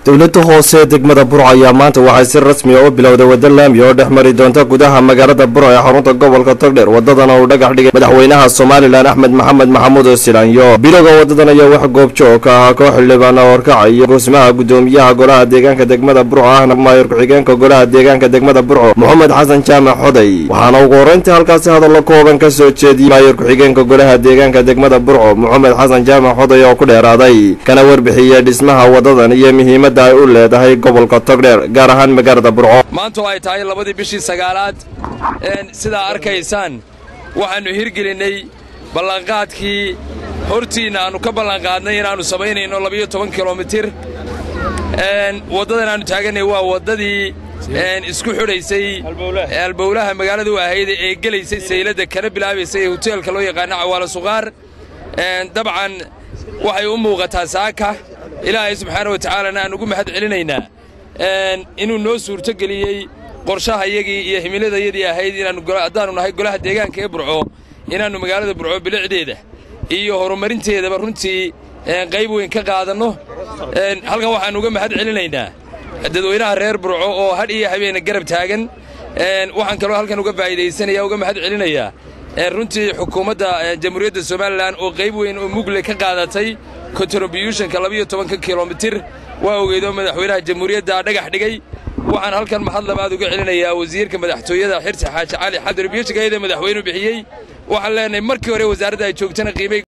dowladda hoose degmada Burco ayaa maanta waxay si rasmi ah u bilowday wada laami oo dhexmari doonta gudaha magaalada Burco ee xarunta gobolka Togdheer wadadana uu dhagax dhigay madaxweynaha Soomaaliland Axmed Maxamed Maxamuud Silaanyo bilowga wadadan ayaa wax goob joog ah koox xildhibaan oo horkacaya gosmaha gudoomiyaha golaha deegaanka degmada Burco ahna maayir ku-xigeenka golaha deegaanka degmada Burco Maxamed Xasan Jaamac Xoday waxaana ugu horeyntii halkaas hadal kooban ka soo jeediyay maayir ku-xigeenka golaha deegaanka degmada Burco Maxamed Xasan Jaamac Xoday oo ku dheeraaday kana warbixiyay dhismaha wadadan iyo muhiimadda ay u leedahay gobolka Togdheer gaar ahaan magaalada Burco maanta ay tahay 2 bishii 9aad sida arkaysaan waxaanu hirgelinay ballanqaadkii hortiina aanu ka ballanqaadnay inaanu sameynayno 12 kilomitir wadadan aanu taaganay waa wadadii isku xidhaysay albowlaha magaalada u ahayd ee galeysay saylada kana bilaabaysay hoteelka loo yaqaan Cawaala Suqaar dabcan waxay u muuqataa saaka ilaahay subxaanahu wa ta'aala aan ugu mahad celinaynaa inuu noo suurto galiyay qorshahayagii iyo himiladayadii ahayd inaanu haddaanu nahay golaha deegaanka ee Burco inaanu magaalada Burco bilicdeeda iyo horumarinteedaba runtii qayb weyn ka qaadano halkan waxaan uga mahad celinaynaa dadweynaha reer Burco oo had iyo habeen garab taagan waxaan kaloo halkan uga faa'iideysanayaa uga mahad celinayaa runtii xukuumadda jamhuuriyadda Soomaaliland oo qayb weyn oo mugle ka qaadatay contributionka 12 kilomitir waa ogeedo madaxweynaha jamhuuriyadda dhagax dhigay waxaan halkan mahad labaad uga celinayaa wasiirka madaxtooyada Xirsi Xaaji Cali Xadir Biyashigayda madaxweynuhu bixiyay waxaan leenahay markii hore wasaaradda ay joogtana qiimay